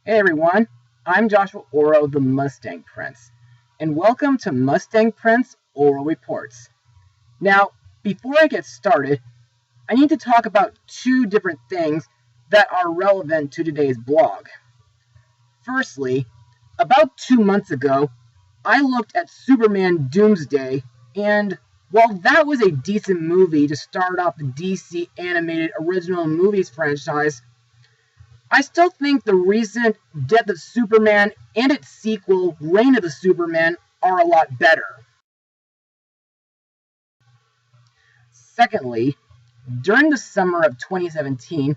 Hey everyone, I'm Joshua Orro, the Mustang Prince, and welcome to Mustang Prince Orro Reports. Now, before I get started, I need to talk about two different things that are relevant to today's blog. Firstly, about 2 months ago, I looked at Superman Doomsday, and while that was a decent movie to start off the DC animated original movies franchise, I still think the recent Death of Superman and its sequel, Reign of the Superman, are a lot better. Secondly, during the summer of 2017,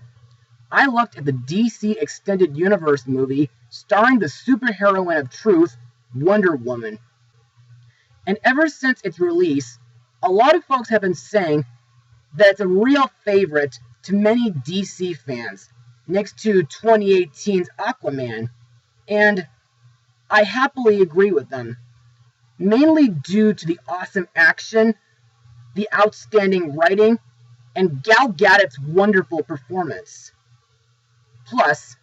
I looked at the DC Extended Universe movie starring the superheroine of truth, Wonder Woman. And ever since its release, a lot of folks have been saying that it's a real favorite to many DC fans, next to 2018's Aquaman, and I happily agree with them, mainly due to the awesome action, the outstanding writing, and Gal Gadot's wonderful performance. Plus,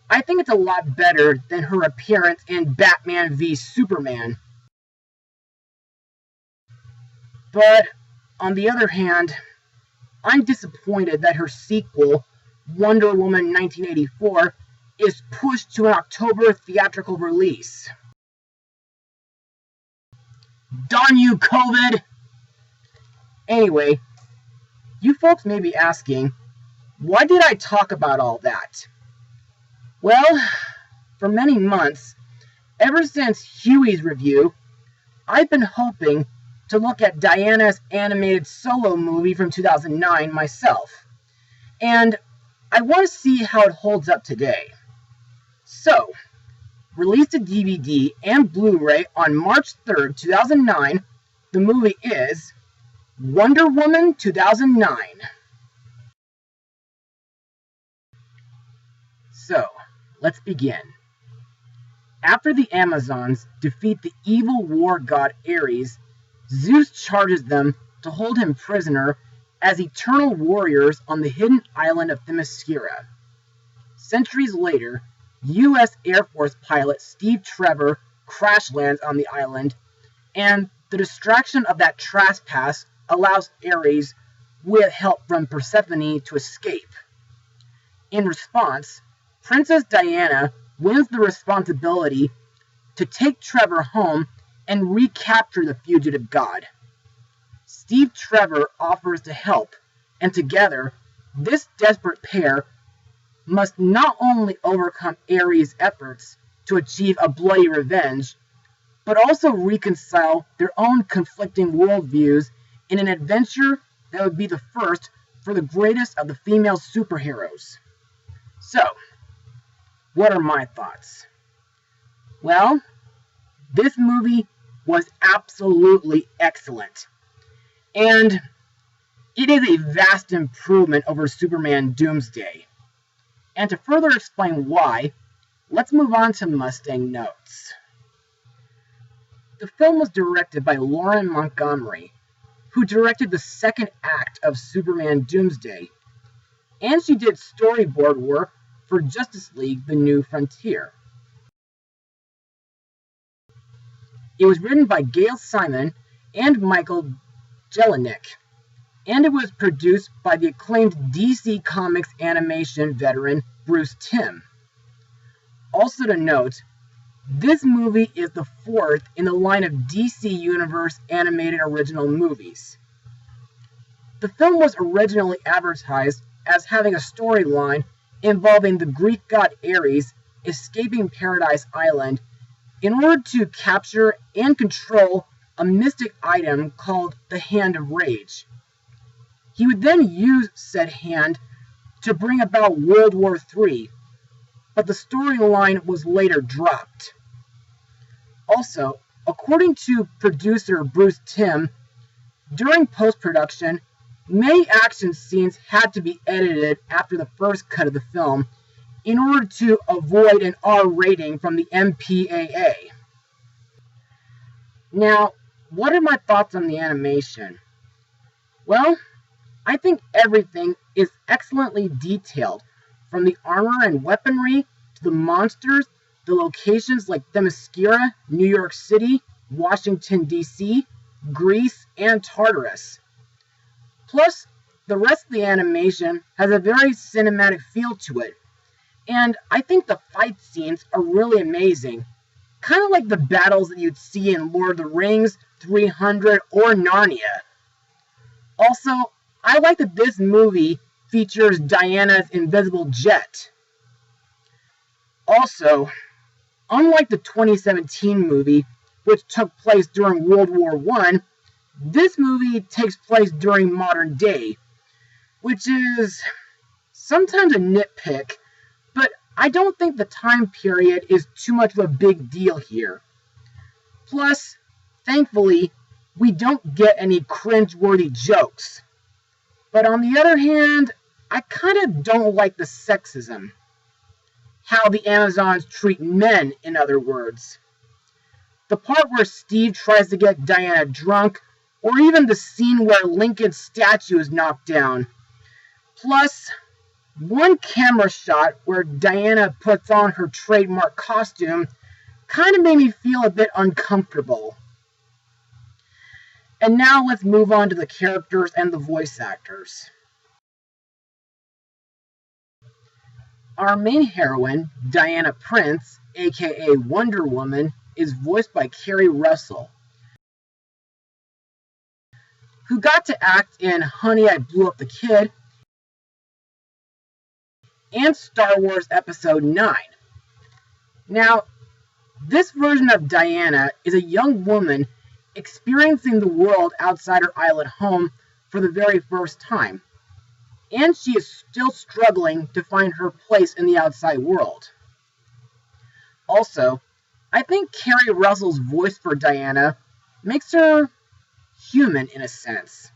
I think it's a lot better than her appearance in Batman v Superman. But, on the other hand, I'm disappointed that her sequel, Wonder Woman 1984, is pushed to an October theatrical release. Darn you, COVID! Anyway, you folks may be asking, why did I talk about all that? Well, for many months, ever since Huey's review, I've been hoping to look at Diana's animated solo movie from 2009 myself, and I want to see how it holds up today. So, released to DVD and Blu-ray on March 3rd, 2009, the movie is Wonder Woman 2009. So, let's begin. After the Amazons defeat the evil war god Ares, Zeus charges them to hold him prisoner as eternal warriors on the hidden island of Themyscira. Centuries later, U.S. Air Force pilot Steve Trevor crash lands on the island, and the distraction of that trespass allows Ares, with help from Persephone, to escape. In response, Princess Diana wins the responsibility to take Trevor home and recapture the fugitive god. Steve Trevor offers to help, and together, this desperate pair must not only overcome Ares' efforts to achieve a bloody revenge, but also reconcile their own conflicting worldviews in an adventure that would be the first for the greatest of the female superheroes. So, what are my thoughts? Well, this movie was absolutely excellent. And it is a vast improvement over Superman Doomsday. And to further explain why, let's move on to Mustang notes. The film was directed by Lauren Montgomery, who directed the second act of Superman Doomsday, and she did storyboard work for Justice League: The New Frontier. It was written by Gail Simon and Michael Jelenic, and it was produced by the acclaimed DC Comics animation veteran Bruce Timm. Also to note, this movie is the fourth in the line of DC Universe animated original movies. The film was originally advertised as having a storyline involving the Greek god Ares escaping Paradise Island in order to capture and control a mystic item called the Hand of Rage. He would then use said hand to bring about World War III, but the storyline was later dropped. Also, according to producer Bruce Timm, during post-production, many action scenes had to be edited after the first cut of the film in order to avoid an R rating from the MPAA. Now, what are my thoughts on the animation? Well, I think everything is excellently detailed, from the armor and weaponry to the monsters, the locations like Themyscira, New York City, Washington, D.C., Greece, and Tartarus. Plus, the rest of the animation has a very cinematic feel to it, and I think the fight scenes are really amazing, kind of like the battles that you'd see in Lord of the Rings, 300, or Narnia. Also, I like that this movie features Diana's invisible jet. Also, unlike the 2017 movie, which took place during World War I, this movie takes place during modern day, which is sometimes a nitpick, but I don't think the time period is too much of a big deal here. Plus, thankfully, we don't get any cringe-worthy jokes. But on the other hand, I kind of don't like the sexism. How the Amazons treat men, in other words. The part where Steve tries to get Diana drunk, or even the scene where Lincoln's statue is knocked down. Plus, one camera shot where Diana puts on her trademark costume kind of made me feel a bit uncomfortable. And now let's move on to the characters and the voice actors. Our main heroine, Diana Prince, aka Wonder Woman, is voiced by Keri Russell, who got to act in Honey, I Blew Up the Kid and Star Wars Episode 9. Now, this version of Diana is a young woman experiencing the world outside her island home for the very first time, and she is still struggling to find her place in the outside world. Also, I think Keri Russell's voice for Diana makes her human in a sense.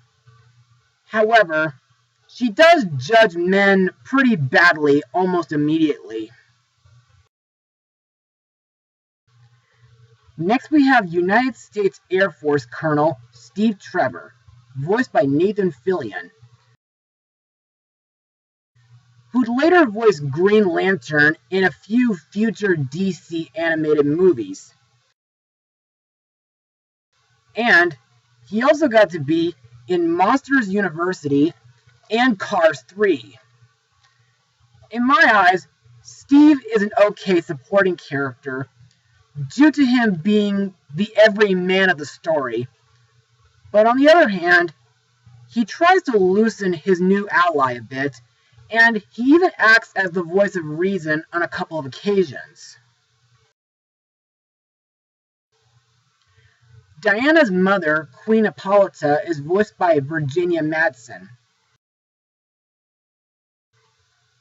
However, she does judge men pretty badly almost immediately. Next we have United States Air Force Colonel Steve Trevor, voiced by Nathan Fillion, who'd later voice Green Lantern in a few future DC animated movies. And he also got to be in Monsters University and Cars 3. In my eyes, Steve is an okay supporting character due to him being the everyman of the story. But on the other hand, he tries to loosen his new ally a bit, and he even acts as the voice of reason on a couple of occasions. Diana's mother, Queen Hippolyta, is voiced by Virginia Madsen.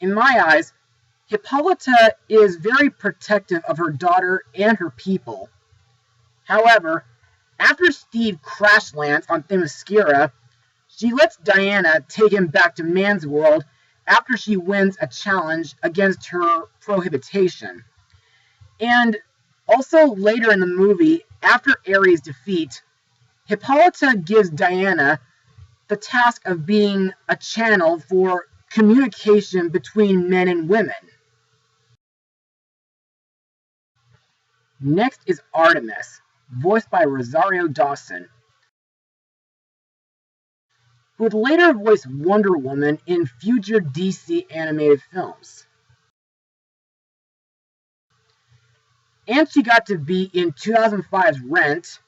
In my eyes, Hippolyta is very protective of her daughter and her people. However, after Steve crash lands on Themyscira, she lets Diana take him back to man's world after she wins a challenge against her prohibition. And also later in the movie, after Ares' defeat, Hippolyta gives Diana the task of being a channel for communication between men and women. Next is Artemis, voiced by Rosario Dawson, who would later voice Wonder Woman in future DC animated films. And she got to be in 2005's Rent,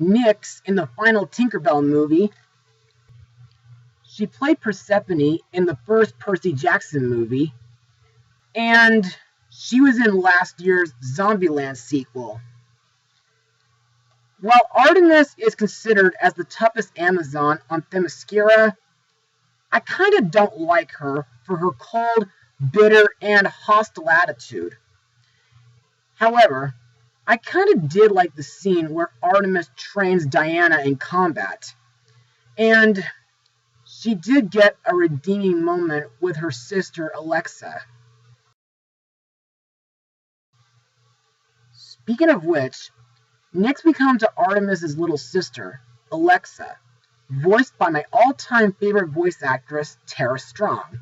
Nyx in the final Tinkerbell movie. She played Persephone in the first Percy Jackson movie, and she was in last year's Zombieland sequel. While Artemis is considered as the toughest Amazon on Themyscira, I kind of don't like her for her cold, bitter, and hostile attitude. However, I kind of did like the scene where Artemis trains Diana in combat, and she did get a redeeming moment with her sister Alexa. Speaking of which, next we come to Artemis's little sister, Alexa, voiced by my all-time favorite voice actress, Tara Strong.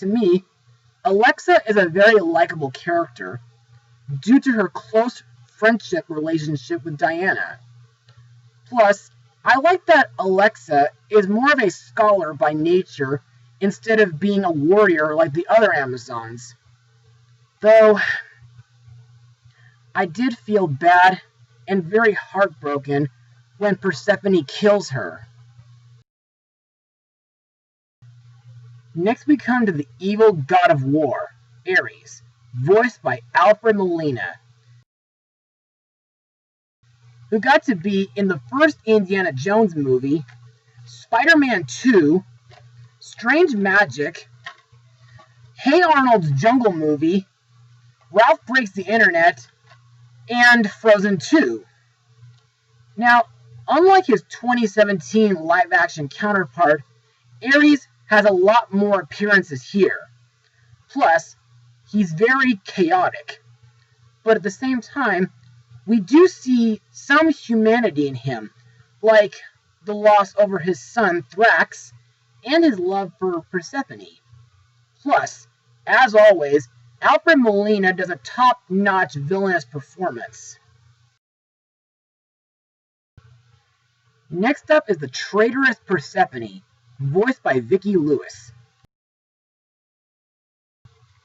to me, Alexa is a very likable character due to her close friendship relationship with Diana. Plus, I like that Alexa is more of a scholar by nature instead of being a warrior like the other Amazons. Though, I did feel bad and very heartbroken when Persephone kills her. Next we come to the evil god of war, Ares, voiced by Alfred Molina, who got to be in the first Indiana Jones movie, Spider-Man 2, Strange Magic, Hey Arnold's Jungle Movie, Ralph Breaks the Internet, and Frozen 2. Now, unlike his 2017 live-action counterpart, Ares has a lot more appearances here. Plus, he's very chaotic. But at the same time, we do see some humanity in him, like the loss over his son Thrax and his love for Persephone. Plus, as always, Alfred Molina does a top-notch villainous performance. Next up is the traitorous Persephone, voiced by Vicki Lewis,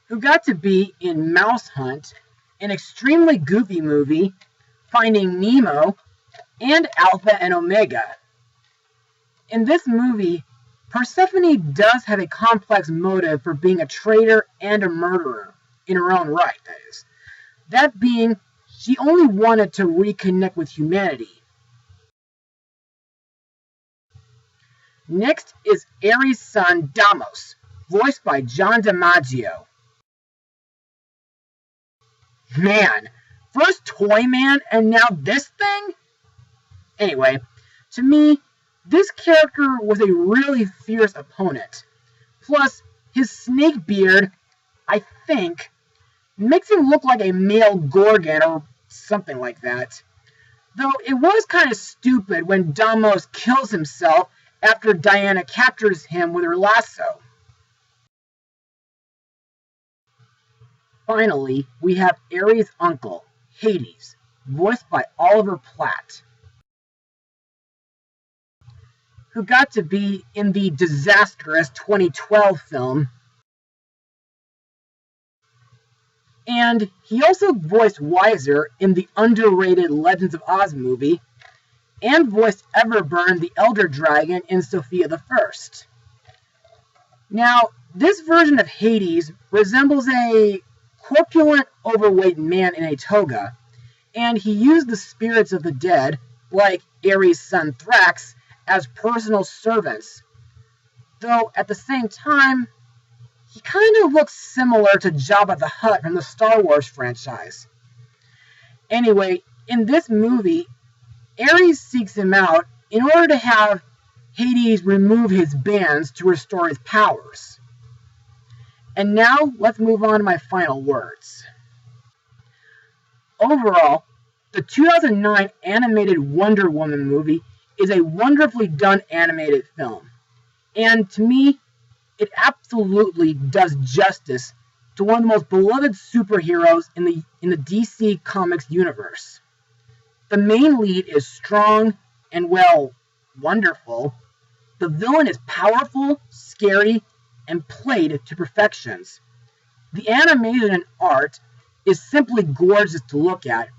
who got to be in Mouse Hunt, an extremely goofy movie, Finding Nemo, and Alpha and Omega. In this movie, Persephone does have a complex motive for being a traitor and a murderer, in her own right, that is. That being, she only wanted to reconnect with humanity. Next is Ares' son Deimos, voiced by John DiMaggio. Man, first Toyman and now this thing? Anyway, to me, this character was a really fierce opponent. Plus, his snake beard, I think, makes him look like a male Gorgon or something like that. Though it was kind of stupid when Deimos kills himself after Diana captures him with her lasso. Finally, we have Ares' uncle, Hades, voiced by Oliver Platt, who got to be in the disastrous 2012 film. And he also voiced Wiser in the underrated Legends of Oz movie, and voiced Everburn the Elder Dragon in Sophia the First. Now, this version of Hades resembles a corpulent, overweight man in a toga, and he used the spirits of the dead, like Ares' son Thrax, as personal servants. Though, at the same time, he kind of looks similar to Jabba the Hutt from the Star Wars franchise. Anyway, in this movie, Ares seeks him out in order to have Hades remove his bands to restore his powers. And now, let's move on to my final words. Overall, the 2009 animated Wonder Woman movie is a wonderfully done animated film. And to me, it absolutely does justice to one of the most beloved superheroes in the DC Comics universe. The main lead is strong and, well, wonderful. The villain is powerful, scary, and played to perfections. The animation and art is simply gorgeous to look at,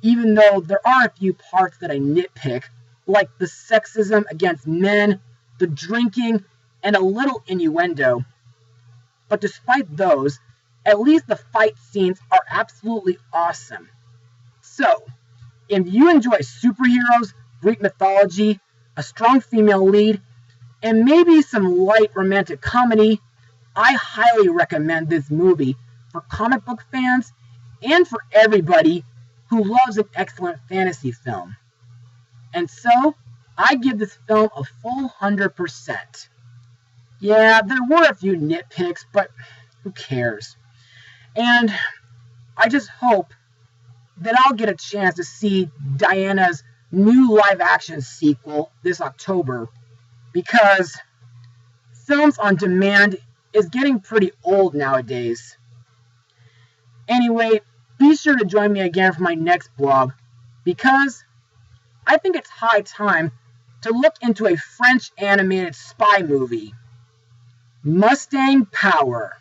even though there are a few parts that I nitpick, like the sexism against men, the drinking, and a little innuendo. But despite those, at least the fight scenes are absolutely awesome. So, if you enjoy superheroes, Greek mythology, a strong female lead, and maybe some light romantic comedy, I highly recommend this movie for comic book fans and for everybody who loves an excellent fantasy film. And so, I give this film a full 100%. Yeah, there were a few nitpicks, but who cares? And I just hope that I'll get a chance to see Diana's new live-action sequel this October, because films on demand is getting pretty old nowadays. Anyway, be sure to join me again for my next blog, because I think it's high time to look into a French animated spy movie, Mustang Power.